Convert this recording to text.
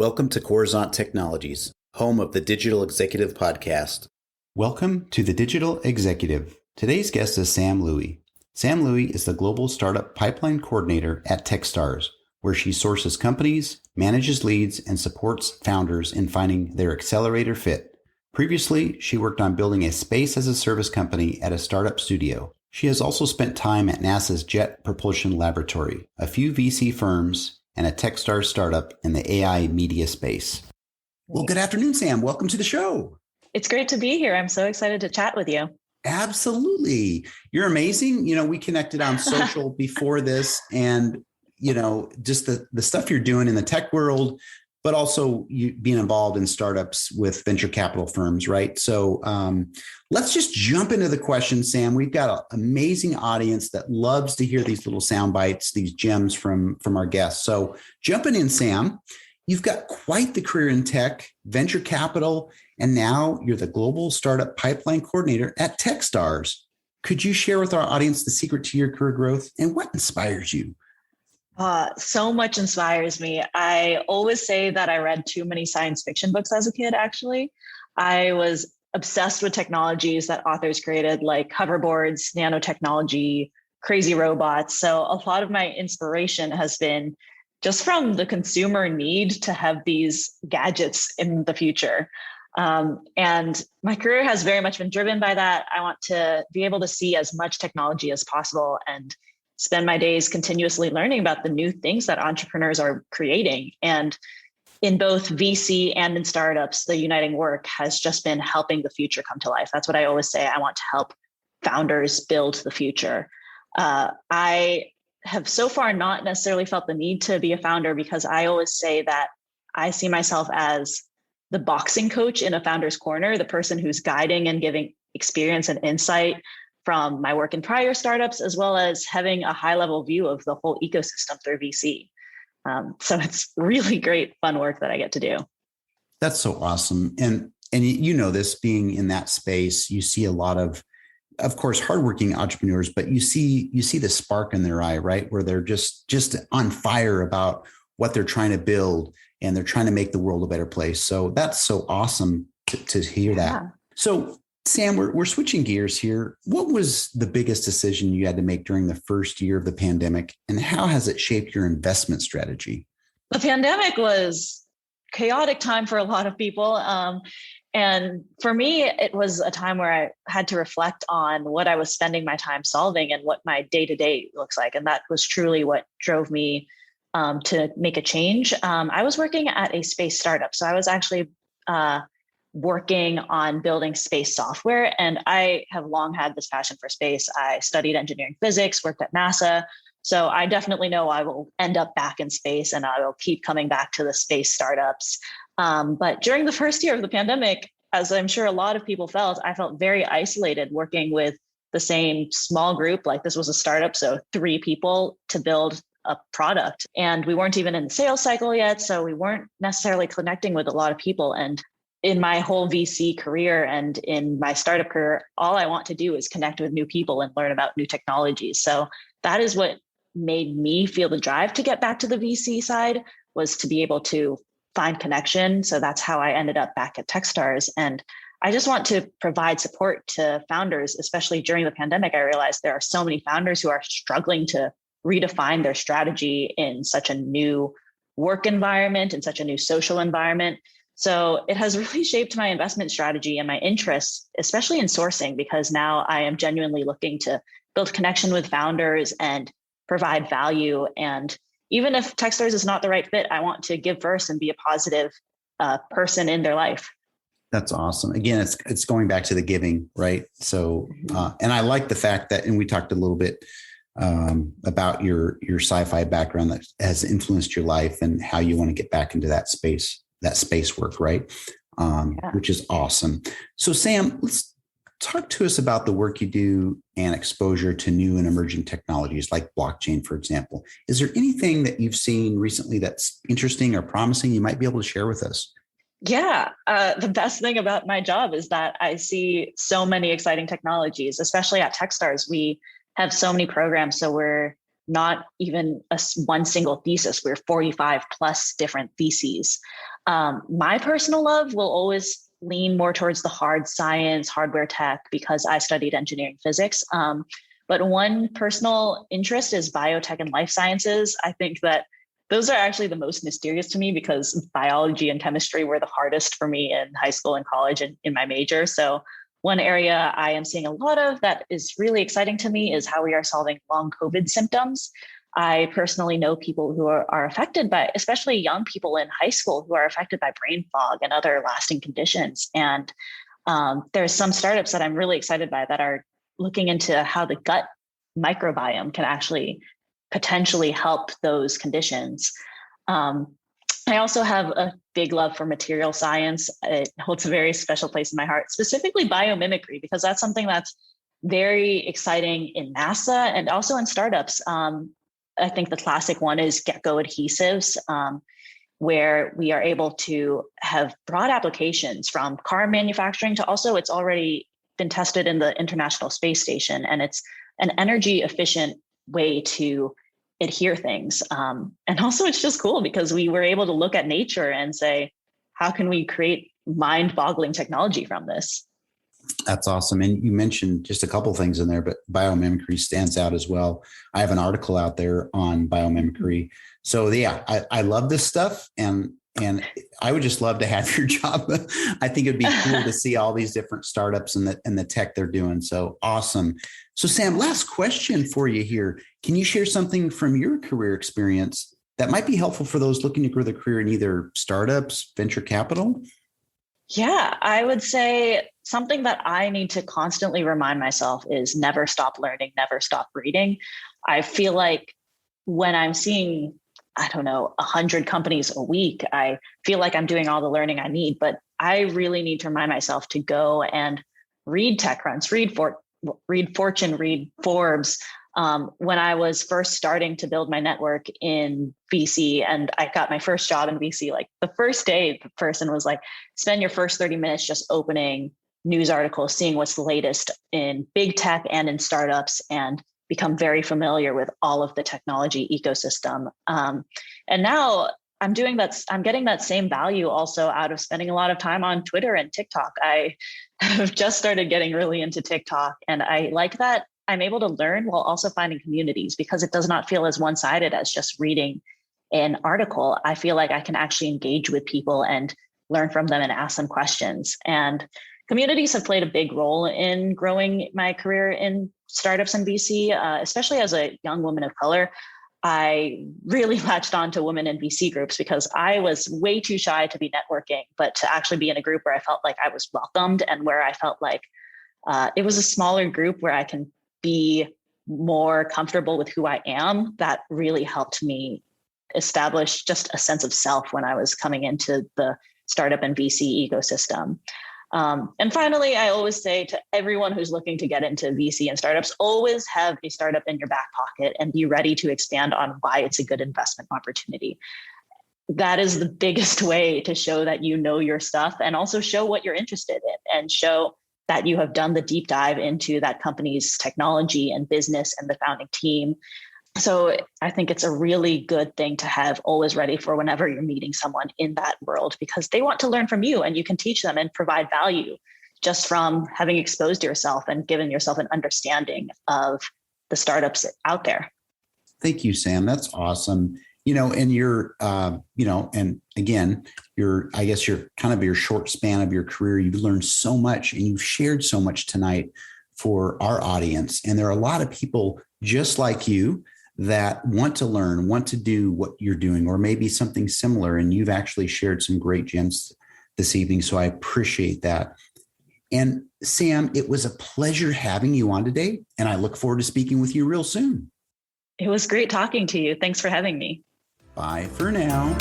Welcome to Coruzant Technologies, home of the Digital Executive Podcast. Welcome to the Digital Executive. Today's guest is Sam Loui. Sam Loui is the Global Startup Pipeline Coordinator at Techstars, where she sources companies, manages leads, and supports founders in finding their accelerator fit. Previously, she worked on building a space-as-a-service company at a startup studio. She has also spent time at NASA's Jet Propulsion Laboratory, a few VC firms, and a Techstars startup in the AI media space. Well, good afternoon, Sam. Welcome to the show. It's great to be here. I'm so excited to chat with you. Absolutely. You're amazing. We connected on social before this and, just the stuff you're doing in the tech world, but also you being involved in startups with venture capital firms, right? So let's just jump into the question, Sam. We've got an amazing audience that loves to hear these little sound bites, these gems from our guests. So jumping in, Sam, you've got quite the career in tech, venture capital, and now you're the Global Startup Pipeline Coordinator at Techstars. Could you share with our audience the secret to your career growth and what inspires you? So much inspires me. I always say that I read too many science fiction books as a kid, actually. I was obsessed with technologies that authors created, like hoverboards, nanotechnology, crazy robots. So a lot of my inspiration has been just from the consumer need to have these gadgets in the future. And my career has very much been driven by that. I want to be able to see as much technology as possible and spend my days continuously learning about the new things that entrepreneurs are creating. And in both VC and in startups, the uniting work has just been helping the future come to life. That's what I always say. I want to help founders build the future. I have so far not necessarily felt the need to be a founder because I always say that I see myself as the boxing coach in a founder's corner, the person who's guiding and giving experience and insight from my work in prior startups, as well as having a high level view of the whole ecosystem through VC. So it's really great, fun work that I get to do. That's so awesome. And this being in that space, you see a lot of course, hardworking entrepreneurs, but you see the spark in their eye, right? Where they're just on fire about what they're trying to build and they're trying to make the world a better place. So that's so awesome to hear that. So Sam, we're switching gears here. What was the biggest decision you had to make during the first year of the pandemic, and how has it shaped your investment strategy? The pandemic was a chaotic time for a lot of people. And for me, it was a time where I had to reflect on what I was spending my time solving and what my day-to-day looks like. And that was truly what drove me to make a change. I was working at a space startup. So I was actually working on building space software. And I have long had this passion for space. I studied engineering physics, worked at NASA. So I definitely know I will end up back in space and I will keep coming back to the space startups. But during the first year of the pandemic, as I'm sure a lot of people felt, I felt very isolated working with the same small group. Like this was a startup, so 3 people to build a product. And we weren't even in the sales cycle yet. So we weren't necessarily connecting with a lot of people. And in my whole VC career and in my startup career, all I want to do is connect with new people and learn about new technologies. So that is what made me feel the drive to get back to the VC side, was to be able to find connection. So that's how I ended up back at Techstars. And I just want to provide support to founders, especially during the pandemic. I realized there are so many founders who are struggling to redefine their strategy in such a new work environment, in such a new social environment. So it has really shaped my investment strategy and my interests, especially in sourcing, because now I am genuinely looking to build connection with founders and provide value. And even if Techstars is not the right fit, I want to give first and be a positive person in their life. That's awesome. Again, it's going back to the giving, right? So, and I like the fact that, and we talked a little bit about your sci-fi background that has influenced your life and how you want to get back into that space work, right? Which is awesome. So Sam, let's talk to us about the work you do and exposure to new and emerging technologies like blockchain, for example. Is there anything that you've seen recently that's interesting or promising you might be able to share with us? Yeah, the best thing about my job is that I see so many exciting technologies, especially at Techstars. We have so many programs, so we're not even one single thesis. We're 45 plus different theses. My personal love will always lean more towards the hard science, hardware tech, because I studied engineering physics. But one personal interest is biotech and life sciences. I think that those are actually the most mysterious to me because biology and chemistry were the hardest for me in high school and college and in my major. So one area I am seeing a lot of that is really exciting to me is how we are solving long COVID symptoms. I personally know people who are affected by, especially young people in high school who are affected by brain fog and other lasting conditions. And there's some startups that I'm really excited by that are looking into how the gut microbiome can actually potentially help those conditions. I also have a big love for material science. It holds a very special place in my heart, specifically biomimicry, because that's something that's very exciting in NASA and also in startups. I think the classic one is gecko adhesives, where we are able to have broad applications from car manufacturing to also it's already been tested in the International Space Station, and it's an energy efficient way to adhere things. And also it's just cool because we were able to look at nature and say, how can we create mind-boggling technology from this? That's awesome. And you mentioned just a couple of things in there, but biomimicry stands out as well. I have an article out there on biomimicry. So yeah, I love this stuff. And I would just love to have your job. I think it'd be cool to see all these different startups and the tech they're doing. So awesome. So Sam, last question for you here. Can you share something from your career experience that might be helpful for those looking to grow their career in either startups, venture capital? Yeah, I would say something that I need to constantly remind myself is never stop learning, never stop reading. I feel like when I'm seeing 100 companies a week, I feel like I'm doing all the learning I need, but I really need to remind myself to go and read TechCrunch, read Fortune, read Forbes. When I was first starting to build my network in VC and I got my first job in VC, like the first day, the person was like, spend your first 30 minutes just opening news articles, seeing what's the latest in big tech and in startups, and become very familiar with all of the technology ecosystem. And now I'm doing that. I'm getting that same value also out of spending a lot of time on Twitter and TikTok. I have just started getting really into TikTok, and I like that I'm able to learn while also finding communities because it does not feel as one-sided as just reading an article. I feel like I can actually engage with people and learn from them and ask them questions. And communities have played a big role in growing my career in startups and VC, especially as a young woman of color. I really latched on to women in VC groups because I was way too shy to be networking, but to actually be in a group where I felt like I was welcomed and where I felt like it was a smaller group where I can be more comfortable with who I am. That really helped me establish just a sense of self when I was coming into the startup and VC ecosystem. And finally, I always say to everyone who's looking to get into VC and startups, always have a startup in your back pocket and be ready to expand on why it's a good investment opportunity. That is the biggest way to show that you know your stuff and also show what you're interested in and show that you have done the deep dive into that company's technology and business and the founding team. So I think it's a really good thing to have always ready for whenever you're meeting someone in that world, because they want to learn from you and you can teach them and provide value just from having exposed yourself and given yourself an understanding of the startups out there. Thank you, Sam. That's awesome. And you're, and again, I guess you're kind of your short span of your career. You've learned so much and you've shared so much tonight for our audience. And there are a lot of people just like you that want to learn, want to do what you're doing, or maybe something similar. And you've actually shared some great gems this evening. So I appreciate that. And Sam, it was a pleasure having you on today. And I look forward to speaking with you real soon. It was great talking to you. Thanks for having me. Bye for now.